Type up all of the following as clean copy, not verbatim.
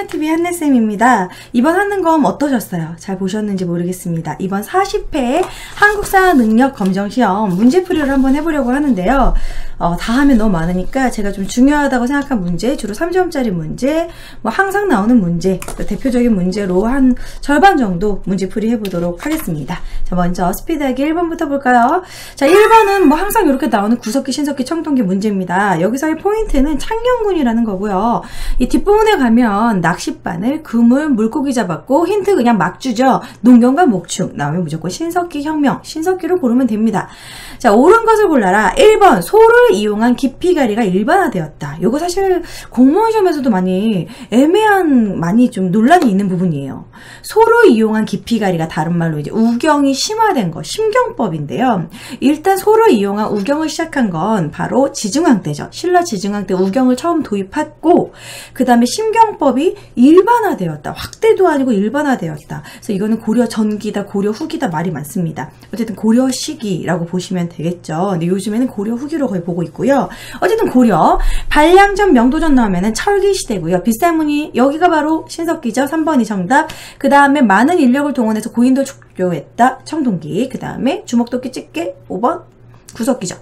한나TV 한나쌤입니다. 이번 한능검 어떠셨어요? 잘 보셨는지 모르겠습니다. 이번 40회 한국사 능력 검정시험 문제풀이를 한번 해보려고 하는데요. 다 하면 너무 많으니까 제가 좀 중요하다고 생각한 문제, 주로 3점짜리 문제, 뭐 항상 나오는 문제, 대표적인 문제로 한 절반 정도 문제풀이 해보도록 하겠습니다. 자, 먼저 스피드하게 1번부터 볼까요? 자, 1번은 뭐 항상 이렇게 나오는 구석기, 신석기, 청동기 문제입니다. 여기서의 포인트는 창경군이라는 거고요. 이 뒷부분에 가면 낚싯바늘, 그물, 물고기 잡았고 힌트 그냥 막 주죠. 농경과 목축 나오면 무조건 신석기, 혁명, 신석기를 고르면 됩니다. 자, 옳은 것을 골라라. 1번 소를 이용한 깊이가리가 일반화되었다. 요거 사실 공무원 시험에서도 많이 많이 좀 논란이 있는 부분이에요. 소를 이용한 깊이가리가 다른 말로 이제 우경이 심화된 거, 심경법인데요. 일단 소를 이용한 우경을 시작한 건 바로 지중왕 때죠. 신라 지중왕 때 우경을 처음 도입했고, 그 다음에 심경법이 일반화되었다. 확대도 아니고 일반화되었다. 그래서 이거는 고려 전기다, 고려 후기다 말이 많습니다. 어쨌든 고려 시기라고 보시면 되겠죠. 근데 요즘에는 고려 후기로 거의 보고 있고요. 어쨌든 고려, 반량전, 명도전 나오면은 철기 시대고요. 빗살무늬, 여기가 바로 신석기죠. 3번이 정답. 그 다음에 많은 인력을 동원해서 고인돌 축조했다. 청동기. 그 다음에 주먹도끼 집게 5번 구석기죠.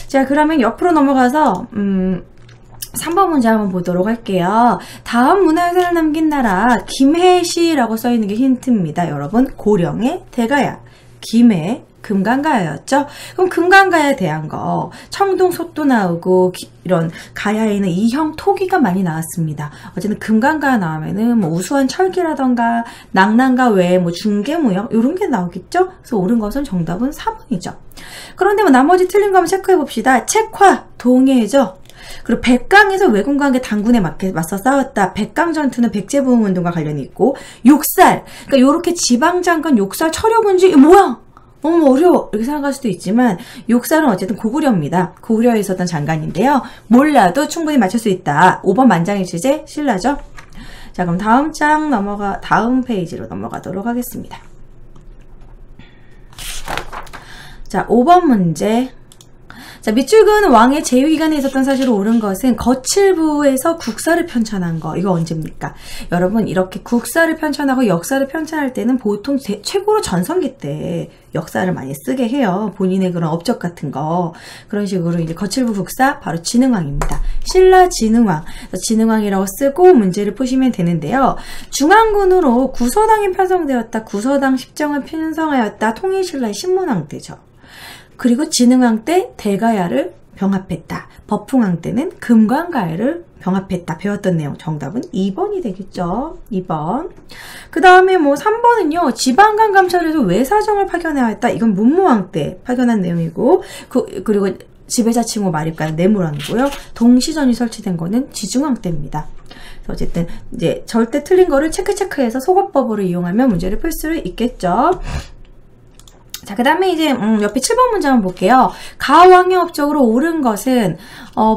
자, 그러면 옆으로 넘어가서 3번 문제 한번 보도록 할게요. 다음 문화유산을 남긴 나라 김해시라고 써있는 게 힌트입니다. 여러분, 고령의 대가야, 김해, 금강가야였죠. 그럼 금강가야에 대한 거, 청동 솥도 나오고 이런 가야에는 이형 토기가 많이 나왔습니다. 어쨌든 금강가야 나오면은 뭐 우수한 철기라던가 낙난가 외에 뭐 중개무역 이런 게 나오겠죠. 그래서 옳은 것은 정답은 4번이죠. 그런데 뭐 나머지 틀린 거 한번 체크해 봅시다. 책화 동해죠. 그리고 백강에서 왜군과 당군에 맞서 싸웠다. 백강 전투는 백제부흥 운동과 관련이 있고, 욕살, 그러니까 요렇게 지방장관 욕살 철효군주 뭐야? 너무 어려워 이렇게 생각할 수도 있지만 욕살은 어쨌든 고구려입니다. 고구려에 있었던 장관인데요. 몰라도 충분히 맞출 수 있다. 5번 만장일 주제 신라죠. 자, 그럼 다음 페이지로 넘어가도록 하겠습니다. 자, 5번 문제. 자, 밑줄근 왕의 재위기간에 있었던 사실로 옳은 것은 거칠부에서 국사를 편찬한 거. 이거 언제입니까? 여러분, 이렇게 국사를 편찬하고 역사를 편찬할 때는 보통 최고로 전성기 때 역사를 많이 쓰게 해요. 본인의 그런 업적 같은 거. 그런 식으로 이제 거칠부 국사, 바로 진흥왕입니다. 신라 진흥왕. 진흥왕이라고 쓰고 문제를 푸시면 되는데요. 중앙군으로 구서당이 편성되었다. 구서당 10정을 편성하였다. 통일신라의 신문왕 때죠. 그리고 진흥왕 때 대가야를 병합했다. 법풍왕 때는 금강가야를 병합했다. 배웠던 내용 정답은 2번이 되겠죠. 2번. 그 다음에 뭐 3번은요. 지방간 감찰에서 외사정을 파견하였다. 이건 문무왕 때 파견한 내용이고, 그리고 지배자칭호 마립간 내무왕이고요. 동시전이 설치된 거는 지중왕 때입니다. 어쨌든 이제 절대 틀린 거를 체크해서 소거법으로 이용하면 문제를 풀 수 있겠죠. 자, 그 다음에 이제 옆에 7번 문제 한번 볼게요. 가왕의 업적으로 옳은 것은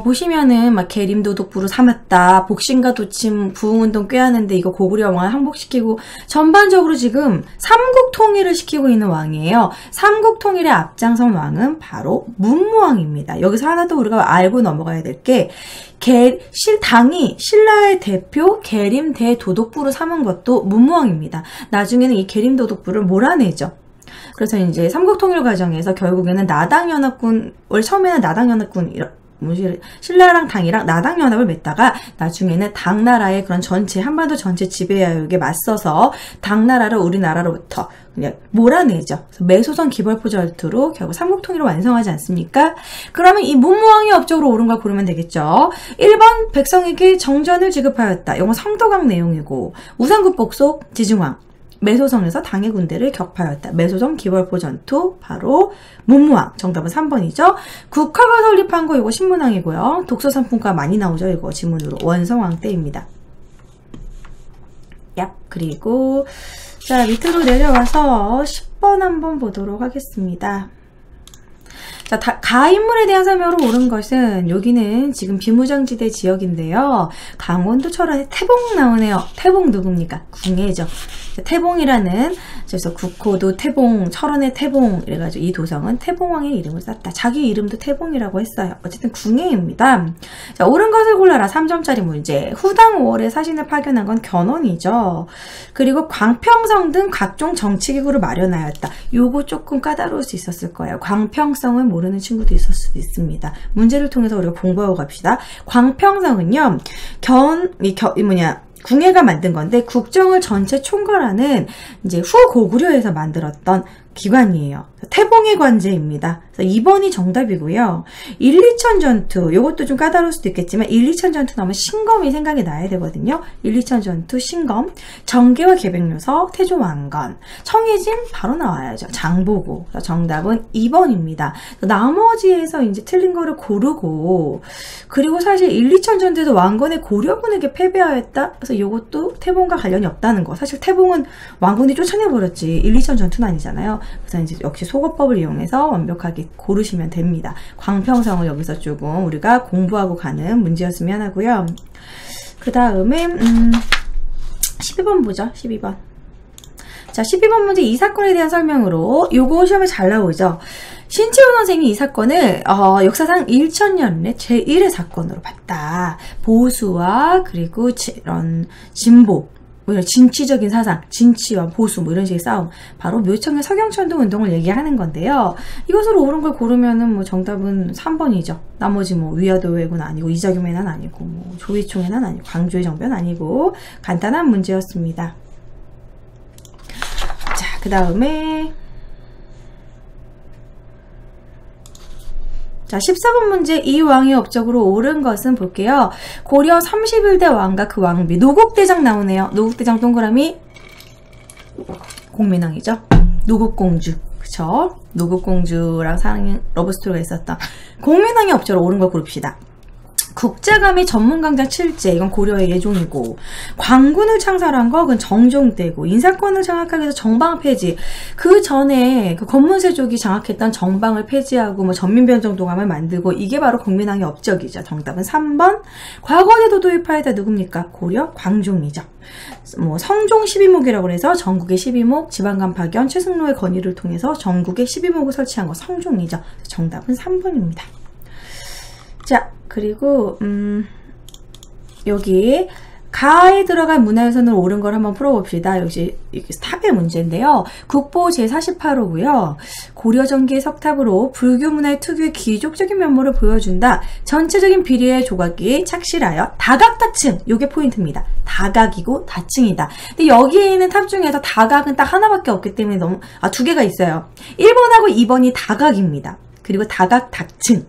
보시면은 막 계림도독부로 삼았다. 복신과 도침 부흥운동 꾀하는데 이거 고구려 왕을 항복시키고 전반적으로 지금 삼국 통일을 시키고 있는 왕이에요. 삼국 통일의 앞장선 왕은 바로 문무왕입니다. 여기서 하나 더 우리가 알고 넘어가야 될 게 당이 신라의 대표 계림대도독부로 삼은 것도 문무왕입니다. 나중에는 이 계림도독부를 몰아내죠. 그래서 이제 삼국통일 과정에서 결국에는 나당연합군을 처음에는 나당연합군 신라랑 당이랑 나당연합을 맺다가 나중에는 당나라의 그런 전체 한반도 전체 지배하역에 맞서서 당나라를 우리나라로부터 그냥 몰아내죠. 그래서 매소선 기벌포 전투로 결국 삼국통일을 완성하지 않습니까? 그러면 이 문무왕의 업적으로 옳은 걸 고르면 되겠죠. 1번 백성에게 정전을 지급하였다. 이건 성도강 내용이고, 우상국 복속 지중왕. 매소성에서 당의 군대를 격파하였다. 매소성 기벌포 전투, 바로 문무왕. 정답은 3번이죠. 국화가 설립한 거 이거 신문왕이고요. 독서상품과 많이 나오죠. 이거 지문으로. 원성왕 때입니다. 그리고 자, 밑으로 내려와서 10번 한번 보도록 하겠습니다. 자, 가인물에 대한 설명으로 옳은 것은 여기는 지금 비무장지대 지역인데요. 강원도 철원에 태봉 나오네요. 태봉 누굽니까? 궁예죠. 태봉이라는, 그래서 국호도 태봉, 철원의 태봉 이래가지고 이 도성은 태봉왕의 이름을 쌌다. 자기 이름도 태봉이라고 했어요. 어쨌든 궁예입니다. 자, 옳은 것을 골라라. 3점짜리 문제. 후당 5월에 사신을 파견한 건 견훤이죠. 그리고 광평성 등 각종 정치기구를 마련하였다. 요거 조금 까다로울 수 있었을 거예요. 광평성을 모르는 친구도 있을 수도 있습니다. 문제를 통해서 우리가 공부하고 갑시다. 광평성은요, 궁예가 만든 건데 국정을 전체 총괄하는 이제 후고구려에서 만들었던 기관이에요. 태봉의 관제입니다. 그래서 2번이 정답이고요. 1, 2천 전투, 요것도 좀 까다로울 수도 있겠지만 1, 2천 전투 나오면 신검이 생각이 나야 되거든요. 1, 2천 전투, 신검, 정계와 계백요서, 태조왕건, 청해진 바로 나와야죠. 장보고. 정답은 2번입니다. 나머지에서 이제 틀린 거를 고르고, 그리고 사실 1, 2천 전투에서 왕건의 고려군에게 패배하였다. 그래서 요것도 태봉과 관련이 없다는 거. 사실 태봉은 왕건이 쫓아내버렸지. 1, 2천 전투는 아니잖아요. 그래서 이제 역시 속어법을 이용해서 완벽하게 고르시면 됩니다. 광평성을 여기서 조금 우리가 공부하고 가는 문제였으면 하고요. 그 다음에 12번 보죠. 12번. 자, 12번 문제 이 사건에 대한 설명으로 요거 시험에 잘 나오죠. 신치호 선생이 이 사건을 역사상 1000년 제1의 사건으로 봤다. 보수와 그리고 이런 진보, 진취적인 사상, 진취와 보수 뭐 이런 식의 싸움, 바로 묘청의 서경천도 운동을 얘기하는 건데요. 이것으로 옳은 걸 고르면은 뭐 정답은 3번이죠. 나머지 뭐 위화도회군 아니고 이자교매난 아니고 뭐 조이총회난 아니고 광주의 정변 아니고 간단한 문제였습니다. 자, 그 다음에 자, 14번 문제 이 왕의 업적으로 옳은 것은 볼게요. 고려 31대 왕과 그 왕비 노국대장 나오네요. 노국대장 동그라미 공민왕이죠. 노국공주, 그쵸? 노국공주랑 사랑 러브스토리가 있었던 공민왕의 업적으로 옳은 걸 고릅시다. 국제감의 전문강장 7제, 이건 고려의 예종이고, 광군을 창설한 거, 그건 정종대고, 인사권을 장악하기 위해서 정방 폐지, 그 전에 그 권문세족이 장악했던 정방을 폐지하고, 뭐 전민변정도감을 만들고, 이게 바로 국민왕의 업적이죠. 정답은 3번. 과거제도 도입하였다 누굽니까? 고려 광종이죠. 뭐 성종 12목이라고 해서 전국의 12목, 지방간 파견, 최승로의 건의를 통해서 전국의 12목을 설치한 거 성종이죠. 정답은 3번입니다. 자, 그리고 여기 가에 들어간 문화유산으로 옳은 걸 한번 풀어봅시다. 역시 탑의 문제인데요. 국보 제48호고요. 고려전기의 석탑으로 불교 문화의 특유의 귀족적인 면모를 보여준다. 전체적인 비례의 조각이 착실하여 다각다층, 요게 포인트입니다. 다각이고 다층이다. 근데 여기에 있는 탑 중에서 다각은 딱 하나밖에 없기 때문에 두 개가 있어요. 1번하고 2번이 다각입니다. 그리고 다각 다층.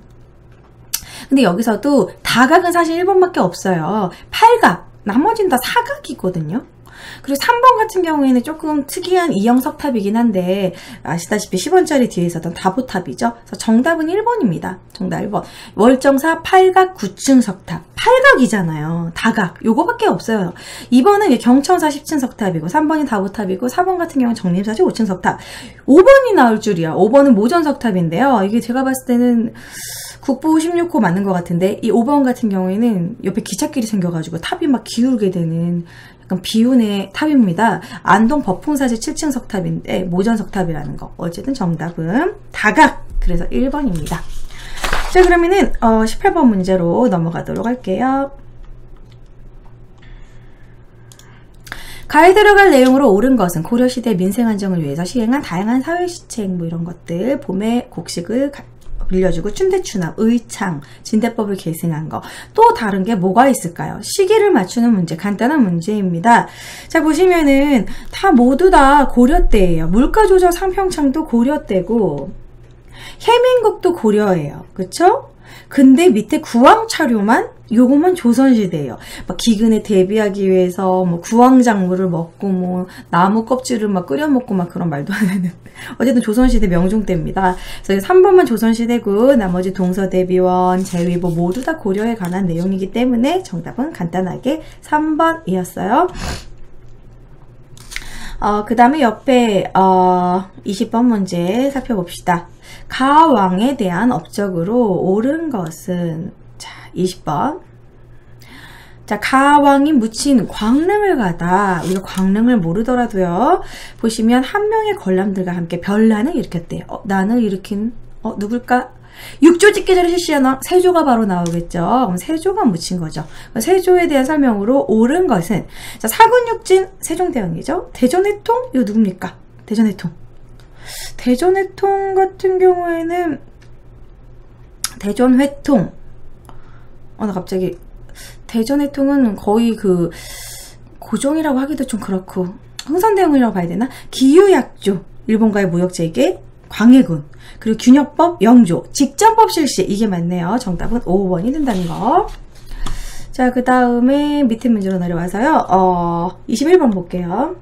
근데 여기서도 다각은 사실 1번밖에 없어요. 8각, 나머지는 다 사각이거든요. 그리고 3번 같은 경우에는 조금 특이한 이형 석탑이긴 한데 아시다시피 10원짜리 뒤에 있었던 다보탑이죠. 그래서 정답은 1번입니다. 정답 1번. 월정사 8각 9층 석탑. 8각이잖아요. 다각. 요거밖에 없어요. 2번은 경천사 10층 석탑이고 3번이 다보탑이고 4번 같은 경우는 정림사지 5층 석탑. 5번이 나올 줄이야. 5번은 모전 석탑인데요. 이게 제가 봤을 때는 국보 16호 맞는 것 같은데 이 5번 같은 경우에는 옆에 기찻길이 생겨가지고 탑이 막 기울게 되는 약간 비운의 탑입니다. 안동 법풍사지 7층 석탑인데 모전 석탑이라는 거. 어쨌든 정답은 다각. 그래서 1번입니다. 자, 그러면은 18번 문제로 넘어가도록 할게요. 가에 들어갈 내용으로 옳은 것은 고려시대 민생 안정을 위해서 시행한 다양한 사회시책 뭐 이런 것들, 봄에 곡식을 빌려주고 춘대추납, 의창, 진대법을 계승한 거. 또 다른 게 뭐가 있을까요? 시기를 맞추는 문제, 간단한 문제입니다. 자, 보시면은 모두 다 고려 때예요. 물가조절 상평창도 고려 때고 해민국도 고려예요. 그쵸? 근데 밑에 구황차료만 요것만 조선시대예요. 막 기근에 대비하기 위해서 뭐 구황작물을 먹고 뭐 나무 껍질을 막 끓여 먹고 막 그런 말도 안 하는. 어쨌든 조선시대 명종 때입니다. 그래서 3번만 조선시대고 나머지 동서대비원, 제위보 모두 다 고려에 관한 내용이기 때문에 정답은 간단하게 3번이었어요. 그 다음에 옆에 20번 문제 살펴봅시다. 가왕에 대한 업적으로 옳은 것은 자 20번 자, 가왕이 묻힌 광릉을 가다. 우리가 광릉을 모르더라도요. 보시면 한 명의 관람들과 함께 별난을 일으켰대요. 난을 일으킨 누굴까? 육조 집계제를 실시한 왕 세조가 바로 나오겠죠. 그럼 세조가 묻힌 거죠. 세조에 대한 설명으로 옳은 것은 자, 사군육진 세종대왕이죠. 대전회통 이거 누굽니까? 대전회통. 대전회통 같은 경우에는 대전회통. 나 갑자기 대전회통은 거의 그 고종이라고 하기도 좀 그렇고 흥선대원이라고 봐야 되나? 기유약조 일본과의 무역재개 광해군 그리고 균역법 영조 직전법 실시 이게 맞네요. 정답은 5번이 된다는 거. 자, 그 다음에 밑에 문제로 내려와서요. 21번 볼게요.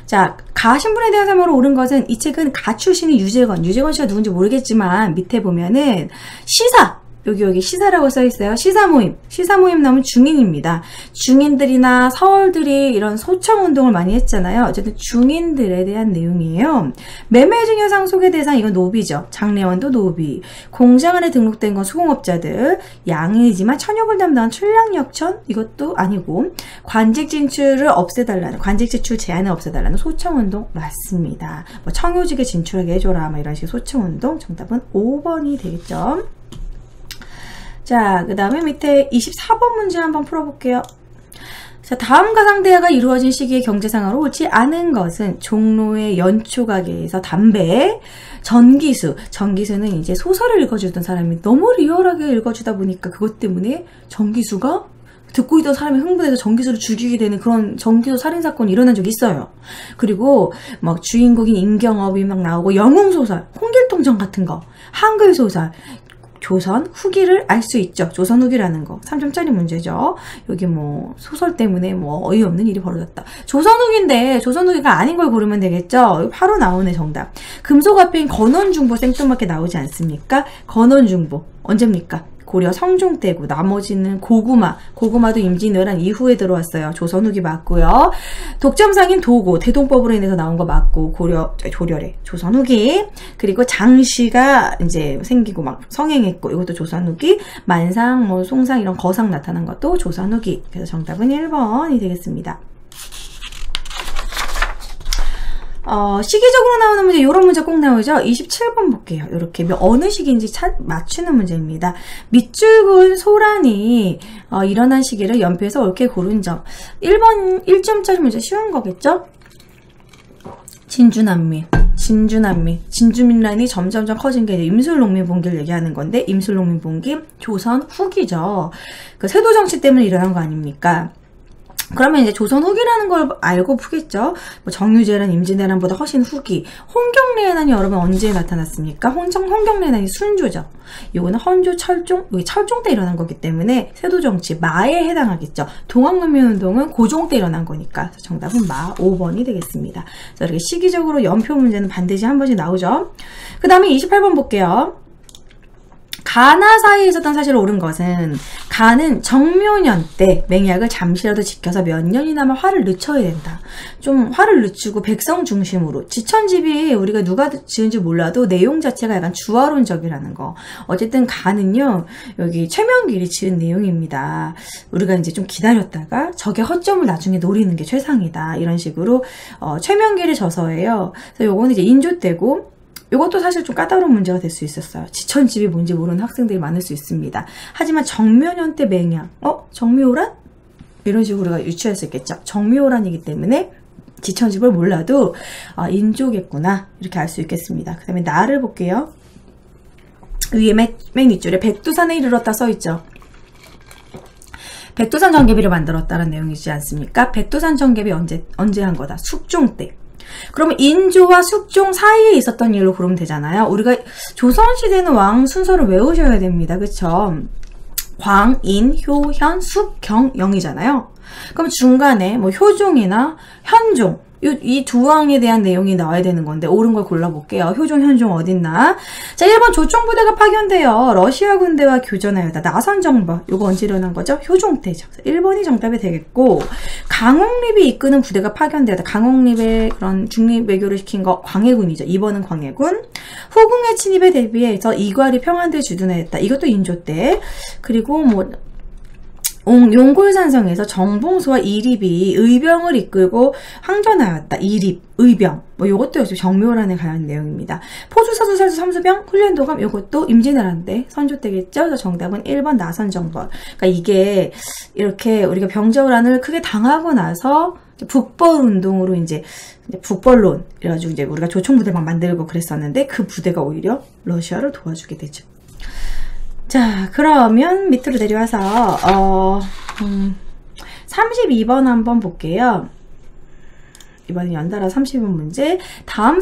자, 가 신분에 대한 설명으로 옳은 것은 이 책은 가 출신이 유재건 씨가 누군지 모르겠지만 밑에 보면은 시사 여기 시사라고 써있어요. 시사모임 나오면 중인입니다. 중인들이나 서울들이 이런 소청운동을 많이 했잖아요. 어쨌든 중인들에 대한 내용이에요. 매매증여상 소개대상 이건 노비죠. 장례원도 노비. 공장 안에 등록된 건 수공업자들. 양인이지만 천역을 담당한 출량역천 이것도 아니고 관직 진출을 없애달라는 관직 진출 제한을 없애달라는 소청운동 맞습니다. 뭐 청요직에 진출하게 해줘라 뭐 이런 식의 소청운동 정답은 5번이 되겠죠. 자, 그 다음에 밑에 24번 문제 한번 풀어볼게요. 자, 다음과 상대가 이루어진 시기의 경제상으로 옳지 않은 것은 종로의 연초가게에서 담배, 전기수는 이제 소설을 읽어주던 사람이 너무 리얼하게 읽어주다 보니까 그것 때문에 전기수가 듣고 있던 사람이 흥분해서 전기수를 죽이게 되는 그런 전기수 살인사건이 일어난 적이 있어요. 그리고 막 주인공인 임경업이 막 나오고 영웅소설, 홍길동전 같은 거, 한글소설, 조선 후기를 알 수 있죠. 조선 후기라는 거. 3점짜리 문제죠. 여기 뭐 소설 때문에 뭐 어이없는 일이 벌어졌다. 조선 후기인데 조선 후기가 아닌 걸 고르면 되겠죠. 바로 나오네 정답. 금속 앞인 건원중보 생뚱맞게 나오지 않습니까? 건원중보 언제입니까? 고려 성종 때고 나머지는 고구마도 임진왜란 이후에 들어왔어요. 조선 후기 맞고요. 독점상인 도고 대동법으로 인해서 나온 거 맞고 조렬에 조선 후기. 그리고 장씨가 이제 생기고 막 성행했고 이것도 조선 후기. 만상 뭐 송상 이런 거상 나타난 것도 조선 후기. 그래서 정답은 1번이 되겠습니다. 시기적으로 나오는 문제, 요런 문제 꼭 나오죠? 27번 볼게요. 이렇게 어느 시기인지 맞추는 문제입니다. 밑줄 그은 소란이 일어난 시기를 연필에서 옳게 고른 점. 1번 1점짜리 문제 쉬운 거겠죠? 진주난민. 진주민란이 점점점 커진 게 임술농민봉기를 얘기하는 건데, 임술농민봉기 조선 후기죠. 그 세도정치 때문에 일어난 거 아닙니까? 그러면 이제 조선 후기라는 걸 알고 푸겠죠. 뭐 정유재란 임진왜란보다 훨씬 후기. 홍경래난이 여러분 언제 나타났습니까? 홍경래난이 순조죠. 요거는 헌조 철종, 여기 철종 때 일어난 거기 때문에 세도정치 마에 해당하겠죠. 동학농민운동은 고종 때 일어난 거니까 정답은 마 5번이 되겠습니다. 자, 이렇게 시기적으로 연표 문제는 반드시 한 번씩 나오죠. 그 다음에 28번 볼게요. 가나 사이에 있었던 사실을 옳은 것은 가는 정묘년 때 맹약을 잠시라도 지켜서 몇 년이나마 화를 늦춰야 된다. 좀 화를 늦추고 백성 중심으로. 지천집이 우리가 누가 지은지 몰라도 내용 자체가 약간 주화론적이라는 거. 어쨌든 가는요 여기 최명길이 지은 내용입니다. 우리가 이제 좀 기다렸다가 적의 허점을 나중에 노리는 게 최상이다. 이런 식으로 최명길의 저서예요. 그래서 요거는 이제 인조 때고 이것도 사실 좀 까다로운 문제가 될 수 있었어요. 지천집이 뭔지 모르는 학생들이 많을 수 있습니다. 하지만 정묘년 때 맹약, 정묘호란? 이런 식으로 우리가 유추할 수 있겠죠. 정묘호란이기 때문에 지천집을 몰라도 인조겠구나 이렇게 알 수 있겠습니다. 그 다음에 나를 볼게요. 위에 맨 윗줄에 백두산에 이르렀다 써있죠. 백두산 정계비를 만들었다는 내용이지 않습니까? 백두산 정계비 언제 한 거다? 숙종 때. 그러면 인조와 숙종 사이에 있었던 일로 고르면 되잖아요. 우리가 조선시대는 왕 순서를 외우셔야 됩니다. 그쵸? 광, 인, 효, 현, 숙, 경, 영이잖아요. 그럼 중간에 뭐 효종이나 현종 이 두 왕에 대한 내용이 나와야 되는 건데 옳은 걸 골라볼게요. 효종, 현종 어딨나? 자, 1번 조총부대가 파견되어 러시아 군대와 교전하여다 나선정벌. 요거 언제 일어난 거죠? 효종 때죠. 1번이 정답이 되겠고 강홍립이 이끄는 부대가 파견되었다. 강홍립의 그런 중립 외교를 시킨 거 광해군이죠. 2번은 광해군. 후궁의 침입에 대비해서 이괄이 평안도에 주둔하였다. 이것도 인조 때. 그리고 뭐 용골산성에서 정봉수와 이립이 의병을 이끌고 항전하였다. 이립, 의병. 뭐 요것도 역시 정묘란에 관한 내용입니다. 포수사수 살수 삼수병 훈련도감 요것도 임진왜란때 선조때겠죠. 그래서 정답은 1번 나선정벌. 그러니까 이게 이렇게 우리가 병자호란을 크게 당하고 나서 북벌 운동으로 이제 북벌론 이래가지고 이제 우리가 조총부대 막 만들고 그랬었는데 그 부대가 오히려 러시아를 도와주게 되죠. 자, 그러면 밑으로 내려와서 32번 한번 볼게요. 이번엔 연달아 30번 문제. 다음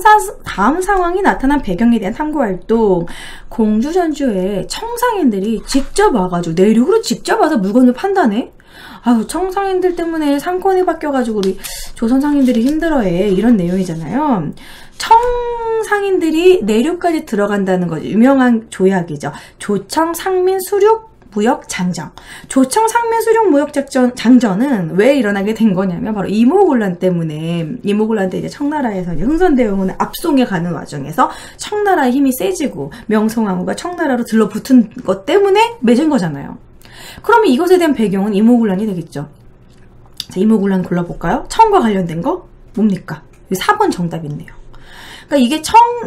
상황이 나타난 배경에 대한 탐구활동. 공주전주에 청상인들이 직접 와가지고 내륙으로 직접 와서 물건을 판다네? 아유, 청상인들 때문에 상권이 바뀌어가지고 우리 조선 상인들이 힘들어해. 이런 내용이잖아요. 청상인들이 내륙까지 들어간다는 거죠. 유명한 조약이죠. 조청 상민 수륙 무역 장정. 조청 상민 수륙 무역 장전은 왜 일어나게 된 거냐면 바로 이모군란 때문에. 이모군란 때 이제 청나라에서 이제 흥선대원군을 압송해 가는 와중에서 청나라의 힘이 세지고 명성황후가 청나라로 들러붙은 것 때문에 맺은 거잖아요. 그러면 이것에 대한 배경은 이모군란이 되겠죠. 자, 이모군란 골라볼까요? 청과 관련된 거 뭡니까? 4번 정답이 있네요. 그러니까 이게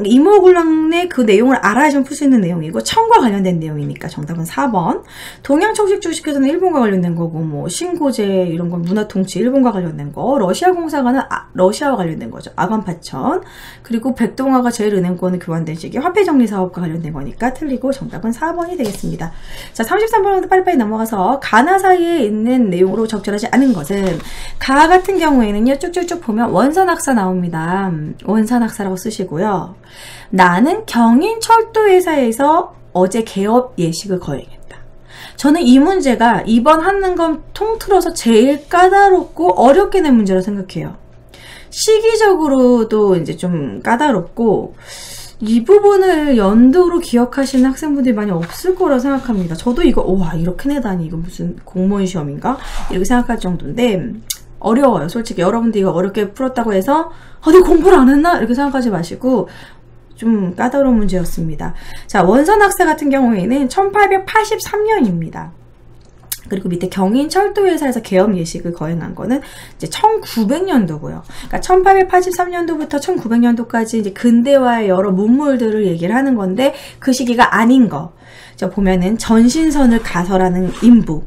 이모군란의 그 내용을 알아야지만 풀 수 있는 내용이고 청과 관련된 내용이니까 정답은 4번. 동양청식 주식회사는 일본과 관련된 거고 뭐 신고제 이런 건 문화통치 일본과 관련된 거. 러시아공사관은 러시아와 관련된 거죠. 아관파천. 그리고 백동화가 제일은행권을 교환된 시기 화폐정리사업과 관련된 거니까 틀리고 정답은 4번이 되겠습니다. 자, 33번부터 빨리빨리 넘어가서 가나 사이에 있는 내용으로 적절하지 않은 것은 가 같은 경우에는요 쭉쭉쭉 보면 원산학사 나옵니다. 원산학사라고 쓰시고요. 나는 경인철도회사에서 어제 개업 예식을 거행했다. 저는 이 문제가 이번 하는 건 통틀어서 제일 까다롭고 어렵게 낸 문제라고 생각해요. 시기적으로도 이제 좀 까다롭고 이 부분을 연도로 기억하시는 학생분들이 많이 없을 거라 생각합니다. 저도 이거 와 이렇게 내다니 이거 무슨 공무원 시험인가? 이렇게 생각할 정도인데 어려워요. 솔직히 여러분들 이거 어렵게 풀었다고 해서 내가 공부를 안 했나? 이렇게 생각하지 마시고 좀 까다로운 문제였습니다. 자, 원산학사 같은 경우에는 1883년입니다. 그리고 밑에 경인철도회사에서 개업 예식을 거행한 거는 이제 1900년도고요. 그러니까 1883년도부터 1900년도까지 이제 근대화의 여러 문물들을 얘기를 하는 건데 그 시기가 아닌 거. 저 보면은 전신선을 가설하는 인부.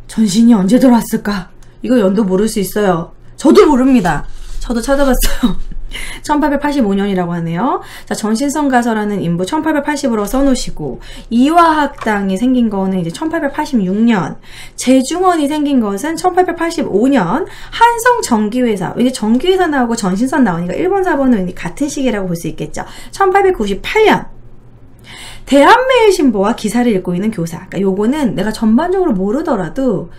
전신이 언제 들어왔을까? 이거 연도 모를 수 있어요. 저도 모릅니다. 저도 찾아봤어요. 1885년이라고 하네요. 자, 전신선 가설하는 인부 1880으로 써놓으시고 이화학당이 생긴 거는 이제 1886년, 제중원이 생긴 것은 1885년, 한성전기회사, 이제 전기회사 나오고 전신선 나오니까 1번, 4번은 같은 시기라고 볼 수 있겠죠. 1898년. 대한매일신보와 기사를 읽고 있는 교사. 그러니까 요거는 내가 전반적으로 모르더라도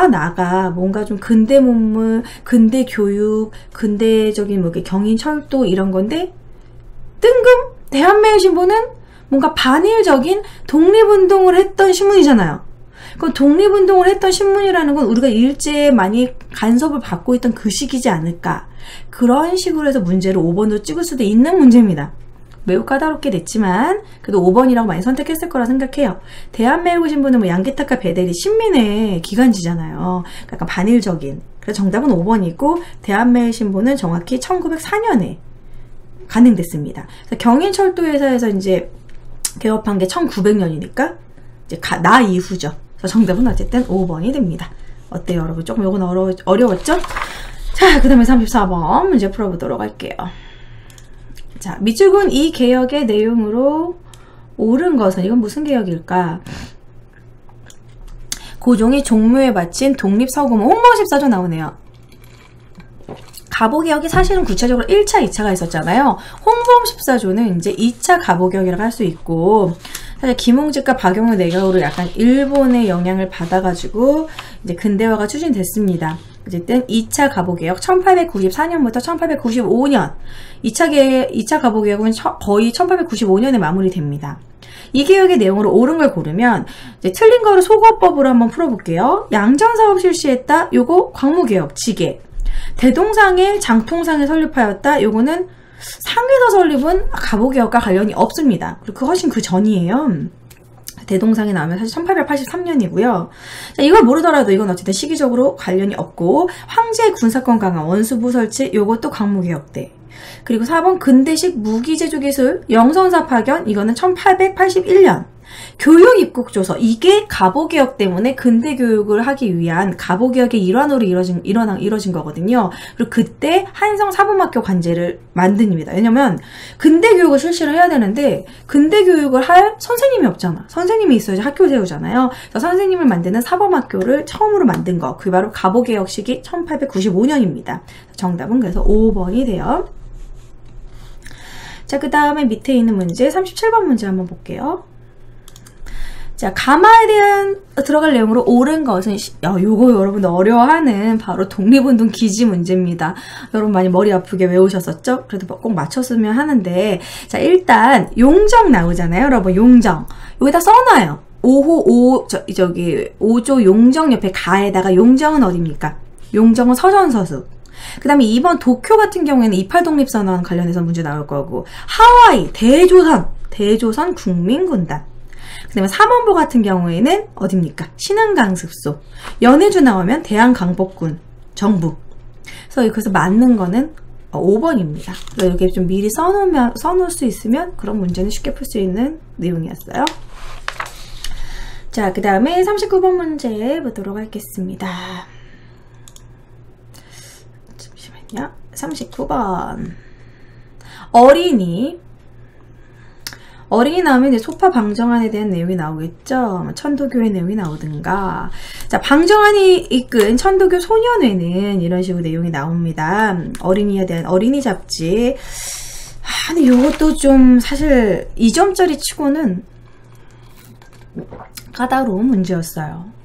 나가 뭔가 좀 근대 문물, 근대 교육, 근대적인 뭐 경인 철도 이런 건데 뜬금 대한매일신보는 뭔가 반일적인 독립운동을 했던 신문이잖아요. 그 독립운동을 했던 신문이라는 건 우리가 일제에 많이 간섭을 받고 있던 그 시기지 않을까. 그런 식으로 해서 문제를 5번으로 찍을 수도 있는 문제입니다. 매우 까다롭게 됐지만 그래도 5번이라고 많이 선택했을 거라 생각해요. 대한매일신보는 뭐 양기타카 베델이 신민의 기간지잖아요. 약간 반일적인. 그래서 정답은 5번이고 대한매일신보는 정확히 1904년에 간행됐습니다. 그래서 경인철도회사에서 이제 개업한 게 1900년이니까 이제 나 이후죠. 그래서 정답은 어쨌든 5번이 됩니다. 어때요, 여러분? 조금 요건 어려웠죠? 자, 그 다음에 34번 문제 풀어보도록 할게요. 자, 밑줄은 이 개혁의 내용으로 옳은 것은 이건 무슨 개혁일까? 고종이 종묘에 바친 독립서고문 홍범14조 나오네요. 가보개혁이 사실은 구체적으로 1차, 2차가 있었잖아요. 홍범 14조는 이제 2차 가보개혁이라고 할 수 있고 사실 김홍직과 박용의 내각으로 약간 일본의 영향을 받아가지고 이제 근대화가 추진됐습니다. 어쨌든 2차 가보개혁 1894년부터 1895년 2차 가보개혁은 거의 1895년에 마무리됩니다. 이 개혁의 내용으로 옳은 걸 고르면 이제 틀린 거를 소거법으로 한번 풀어볼게요. 양전사업 실시했다. 요거 광무개혁 지계. 대동상의 장통상에 설립하였다. 요거는 상에서 설립은 가보개혁과 관련이 없습니다. 그리고 훨씬 그 전이에요. 대동상이 나오면 사실 1883년이고요. 자, 이걸 모르더라도 이건 어쨌든 시기적으로 관련이 없고, 황제의 군사권 강화, 원수부 설치, 요것도 광무개혁대. 그리고 4번 근대식 무기제조기술 영선사 파견, 이거는 1881년. 교육 입국조서, 이게 갑오개혁 때문에 근대교육을 하기 위한 갑오개혁의 일환으로 이뤄진 거거든요. 그리고 그때 한성 사범학교 관제를 만듭니다. 왜냐면 근대교육을 실시를 해야 되는데 근대교육을 할 선생님이 없잖아. 선생님이 있어야지 학교 세우잖아요. 그래서 선생님을 만드는 사범학교를 처음으로 만든 거, 그게 바로 갑오개혁 시기 1895년입니다. 정답은 그래서 5번이 돼요. 자, 그 다음에 밑에 있는 문제 37번 문제 한번 볼게요. 자, 가마에 대한 들어갈 내용으로 옳은 것은 요거 여러분 어려워하는 바로 독립운동 기지 문제입니다. 여러분 많이 머리 아프게 외우셨었죠? 그래도 꼭 맞췄으면 하는데, 자, 일단 용정 나오잖아요. 여러분 용정 여기다 써놔요. 5조 용정 옆에 가에다가 용정은 어디입니까? 용정은 서전서수. 그 다음에 2번 도쿄 같은 경우에는 28독립선언 관련해서 문제 나올 거고, 하와이 대조선 국민군단. 그 다음에 3원보 같은 경우에는 어딥니까? 신흥강습소. 연해주 나오면 대한강복군 정부. 그래서 맞는 거는 5번입니다. 이렇게 좀 미리 써놓을 수 있으면 그런 문제는 쉽게 풀 수 있는 내용이었어요. 자, 그 다음에 39번 문제 보도록 하겠습니다. 잠시만요. 39번. 어린이 나오면 이제 소파 방정환에 대한 내용이 나오겠죠. 천도교의 내용이 나오든가. 자, 방정환이 이끈 천도교 소년회는 이런 식으로 내용이 나옵니다. 어린이에 대한 어린이 잡지. 근데 이것도 좀 사실 2점짜리 치고는 까다로운 문제였어요.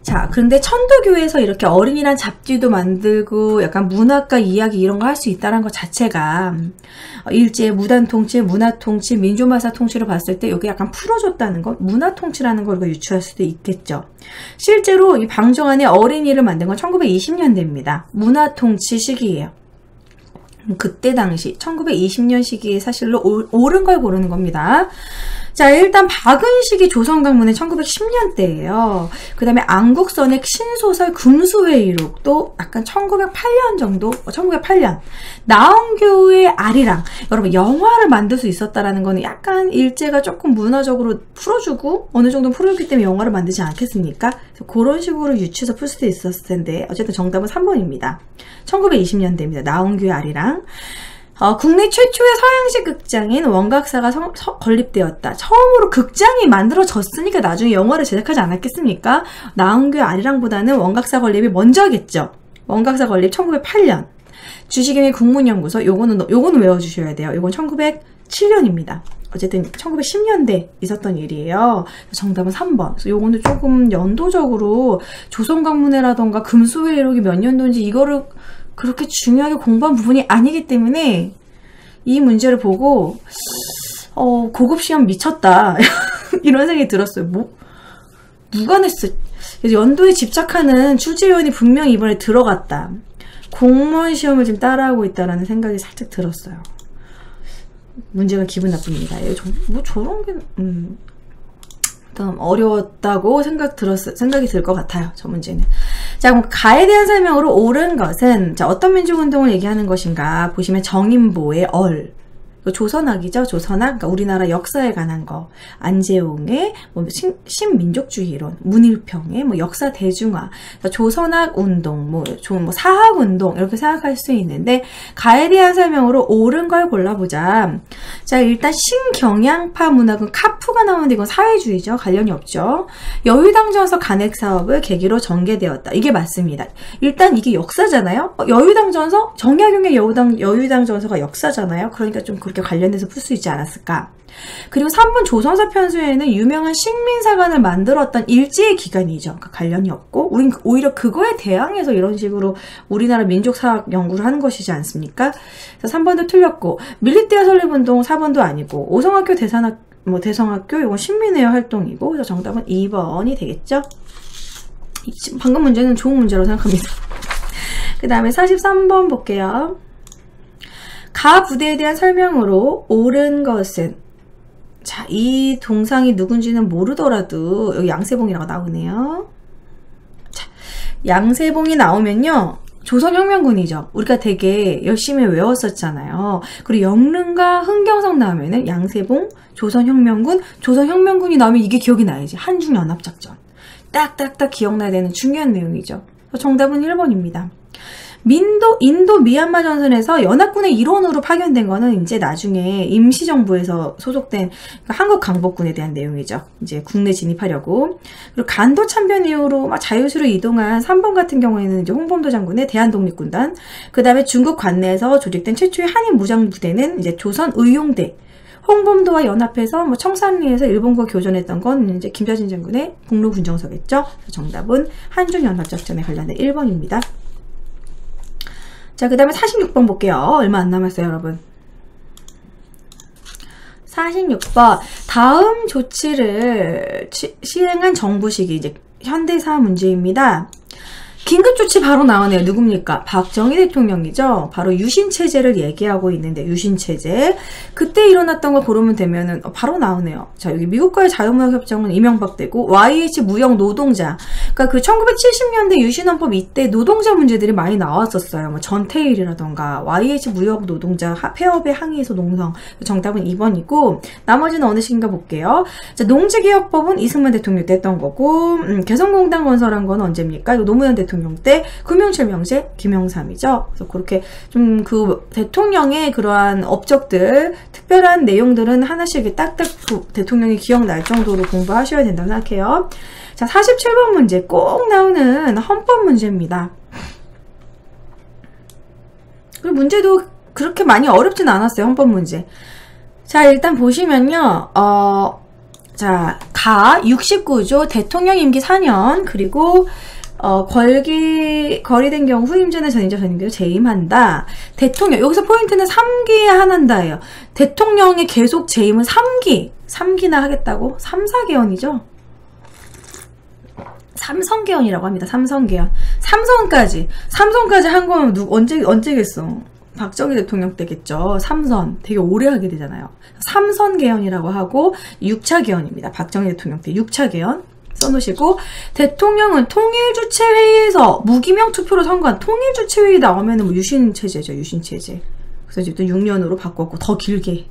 자, 그런데 천도교에서 이렇게 어린이란 잡지도 만들고 약간 문학과 이야기 이런 거 할 수 있다는 것 자체가 일제 무단통치, 문화통치, 민주마사 통치로 봤을 때 여기 약간 풀어줬다는 것, 문화통치라는 걸 유추할 수도 있겠죠. 실제로 이 방정환이 어린이를 만든 건 1920년대입니다. 문화통치 시기예요. 그때 당시 1920년 시기에 사실로 옳은 걸 고르는 겁니다. 자, 일단 박은식이 조선강문의 1910년대예요. 그 다음에 안국선의 신소설 금수회의록도 약간 1908년 정도, 1908년. 나온교의 아리랑. 여러분, 영화를 만들 수 있었다라는 거는 약간 일제가 조금 문화적으로 풀어주고 어느 정도 풀어줬기 때문에 영화를 만들지 않겠습니까? 그래서 그런 식으로 유추해서 풀 수도 있었을 텐데 어쨌든 정답은 3번입니다. 1920년대입니다. 나온교의 아리랑. 국내 최초의 서양식 극장인 원각사가 건립되었다. 처음으로 극장이 만들어졌으니까 나중에 영화를 제작하지 않았겠습니까? 나온교의 아리랑보다는 원각사 건립이 먼저겠죠. 원각사 건립 1908년. 주식인의 국문연구소, 요거는 외워주셔야 돼요. 요건 1907년입니다. 어쨌든 1910년대 있었던 일이에요. 정답은 3번. 그래서 요거는 조금 연도적으로 조선강문회라던가 금수회의록이 몇 년도인지 이거를 그렇게 중요하게 공부한 부분이 아니기 때문에 이 문제를 보고 고급시험 미쳤다 이런 생각이 들었어요. 누가 냈어? 그래서 연도에 집착하는 출제위원이 분명히 이번에 들어갔다. 공무원 시험을 지금 따라하고 있다라는 생각이 살짝 들었어요. 문제가 기분 나쁩니다. 저런 게 어려웠다고 생각이 들 것 같아요. 저 문제는. 자, 그럼 가에 대한 설명으로 옳은 것은, 자, 어떤 민족운동을 얘기하는 것인가 보시면 정인보의 조선학이죠. 조선학, 그러니까 우리나라 역사에 관한 거, 안재홍의 신민족주의 이론, 문일평의 역사 대중화, 조선학 운동, 사학 운동 이렇게 생각할 수 있는데 가에 대한 설명으로 옳은 걸 골라보자. 자, 일단 신경양파 문학은 카프가 나오는데 이건 사회주의죠. 관련이 없죠. 여유당전서 간획 사업을 계기로 전개되었다. 이게 맞습니다. 일단 이게 역사잖아요. 여유당전서, 정약용의 여유당전서가 역사잖아요. 그러니까 좀 그렇게 관련돼서 풀 수 있지 않았을까. 그리고 3번 조선사 편수에는 유명한 식민사관을 만들었던 일제의 기간이죠. 그러니까 관련이 없고 우린 오히려 그거에 대항해서 이런 식으로 우리나라 민족사학 연구를 하는 것이지 않습니까? 그래서 3번도 틀렸고 밀리떼아 설립운동 4번도 아니고 오성학교 대성학교 이건 신민회의 활동이고 그래서 정답은 2번이 되겠죠? 방금 문제는 좋은 문제라고 생각합니다. 그 다음에 43번 볼게요. 가 부대에 대한 설명으로 옳은 것은 자, 이 동상이 누군지는 모르더라도 여기 양세봉이라고 나오네요. 자, 양세봉이 나오면요. 조선혁명군이죠. 우리가 되게 열심히 외웠었잖아요. 그리고 영릉과 흥경성 나오면은 양세봉, 조선혁명군, 조선혁명군이 나오면 이게 기억이 나야지. 한중연합작전. 딱딱딱 기억나야 되는 중요한 내용이죠. 정답은 1번입니다. 인도 미얀마 전선에서 연합군의 일원으로 파견된 거는 이제 나중에 임시정부에서 소속된 한국 강복군에 대한 내용이죠. 이제 국내 진입하려고. 그리고 간도 참변 이후로 막 자유수로 이동한 3번 같은 경우에는 이제 홍범도 장군의 대한독립군단. 그 다음에 중국 관내에서 조직된 최초의 한인 무장부대는 이제 조선의용대. 홍범도와 연합해서 뭐 청산리에서 일본과 교전했던 건 이제 김자진 장군의 북로군정서겠죠. 정답은 한중연합작전에 관련된 1번입니다. 자, 그 다음에 46번 볼게요. 얼마 안 남았어요, 여러분. 46번. 다음 조치를 시행한 정부 시기, 이제 현대사 문제입니다. 긴급조치 바로 나오네요. 누굽니까? 박정희 대통령이죠. 바로 유신체제를 얘기하고 있는데, 유신체제. 그때 일어났던 걸 고르면 되면은 바로 나오네요. 자, 여기 미국과의 자유무역협정은 이명박 때고, YH 무역 노동자. 그러니까 그 1970년대 유신헌법 이때 노동자 문제들이 많이 나왔었어요. 뭐 전태일이라던가, YH 무역 노동자 폐업에 항의해서 농성. 정답은 2번이고, 나머지는 어느 시기인가 볼게요. 자, 농지개혁법은 이승만 대통령 때 했던 거고, 개성공단 건설한 건 언제입니까? 이거 노무현 대통령 때 금융실명제 김영삼이죠. 그래서 그렇게 좀 그 대통령의 그러한 업적들, 특별한 내용들은 하나씩 딱딱 그 대통령이 기억날 정도로 공부하셔야 된다고 생각해요. 자, 47번 문제 꼭 나오는 헌법 문제입니다. 그리고 문제도 그렇게 많이 어렵진 않았어요. 헌법 문제. 자, 일단 보시면요. 자, 69조 대통령 임기 4년 그리고 거리된 경우 후임자나 전임자 전임자로 재임한다. 대통령, 여기서 포인트는 3기에 한한다예요. 대통령의 계속 재임은 3기나 하겠다고? 3, 4개헌이죠? 삼성개헌이라고 합니다. 삼성개헌. 삼성까지 한 거면 언제겠어? 박정희 대통령 때겠죠. 삼선. 되게 오래 하게 되잖아요. 삼선개헌이라고 하고 6차 개헌입니다. 박정희 대통령 때 6차 개헌. 써놓으시고, 대통령은 통일주체회의에서 무기명 투표로 선거한 통일주체회의 나오면은 뭐 유신체제죠, 유신체제. 그래서 이제 또 6년으로 바꿨고, 더 길게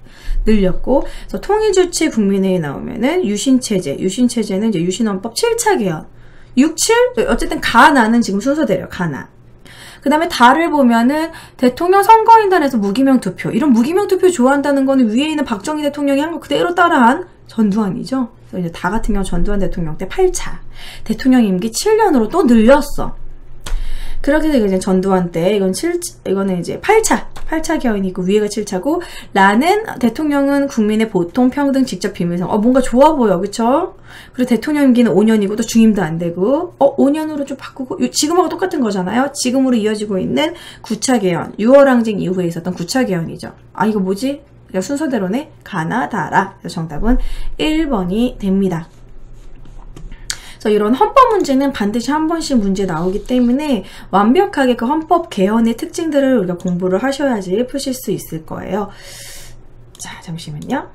늘렸고, 그래서 통일주체 국민회의 나오면은 유신체제는 이제 유신헌법 7차 개헌. 6, 7? 어쨌든 가나는 지금 순서대로요, 가나. 그 다음에 다를 보면은 대통령 선거인단에서 무기명 투표. 이런 무기명 투표 좋아한다는 거는 위에 있는 박정희 대통령이 한 거 그대로 따라한 전두환이죠. 그래서 이제 다 같은 경우 전두환 대통령 때 8차. 대통령 임기 7년으로 또 늘렸어. 그렇게 해서 이제 전두환 때 이거는 이제 8차 개헌이고 위에가 7차고 라는 대통령은 국민의 보통 평등 직접 비밀성. 뭔가 좋아 보여. 그쵸? 그리고 대통령 임기는 5년이고 또 중임도 안 되고 5년으로 좀 바꾸고 지금하고 똑같은 거잖아요. 지금으로 이어지고 있는 9차 개헌. 6월 항쟁 이후에 있었던 9차 개헌이죠. 이거 뭐지? 순서대로네. 가나다라. 그래서 정답은 1번이 됩니다. 그래서 이런 헌법 문제는 반드시 한 번씩 문제 나오기 때문에 완벽하게 그 헌법 개헌의 특징들을 우리가 공부를 하셔야지 푸실 수 있을 거예요. 자, 잠시만요.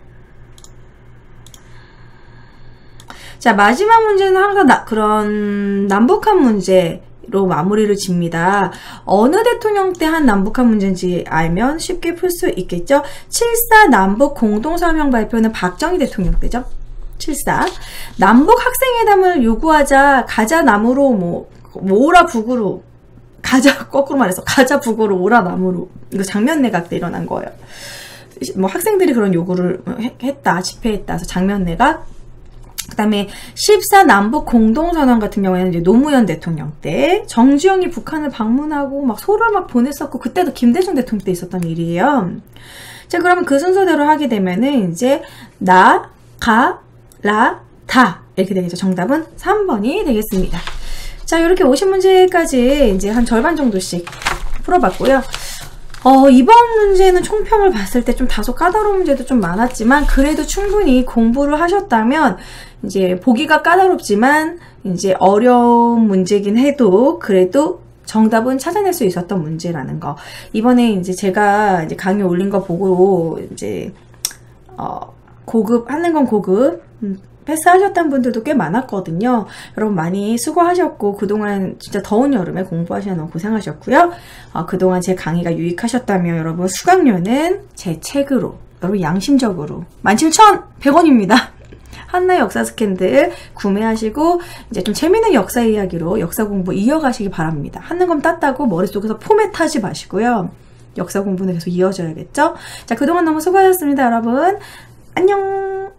자, 마지막 문제는 항상 그런 남북한 문제로 마무리를 집니다. 어느 대통령 때 한 남북한 문제인지 알면 쉽게 풀 수 있겠죠. 7.4 남북 공동서명 발표는 박정희 대통령 때죠. 7.4 남북 학생회담을 요구하자 가자 남으로 오라 북으로 가자 거꾸로 말해서 가자 북으로 오라 남으로 이거 장면 내각 때 일어난 거예요. 학생들이 그런 요구를 했다 집회했다 그래서 장면 내각. 그 다음에 14 남북 공동선언 같은 경우에는 이제 노무현 대통령 때 정주영이 북한을 방문하고 소를 보냈었고 그때도 김대중 대통령 때 있었던 일이에요. 자, 그러면 그 순서대로 하게 되면은 이제 나, 가, 라, 다 이렇게 되겠죠. 정답은 3번이 되겠습니다. 자, 이렇게 50문제까지 이제 한 절반 정도씩 풀어봤고요. 이번 문제는 총평을 봤을 때 좀 다소 까다로운 문제도 좀 많았지만 그래도 충분히 공부를 하셨다면 이제 보기가 까다롭지만 이제 어려운 문제긴 해도 그래도 정답은 찾아낼 수 있었던 문제라는 거. 이번에 이제 제가 이제 강의 올린 거 보고 이제 고급, 하는 건 고급. 패스하셨던 분들도 꽤 많았거든요. 여러분 많이 수고하셨고 그동안 진짜 더운 여름에 공부하시느라 너무 고생하셨고요. 그동안 제 강의가 유익하셨다면 여러분 수강료는 제 책으로 여러분 양심적으로 17,100원입니다. 한나의 역사 스캔들 구매하시고 이제 좀 재밌는 역사 이야기로 역사 공부 이어가시기 바랍니다. 하는 건 땄다고 머릿속에서 포맷하지 마시고요. 역사 공부는 계속 이어져야겠죠? 자, 그동안 너무 수고하셨습니다, 여러분. 안녕!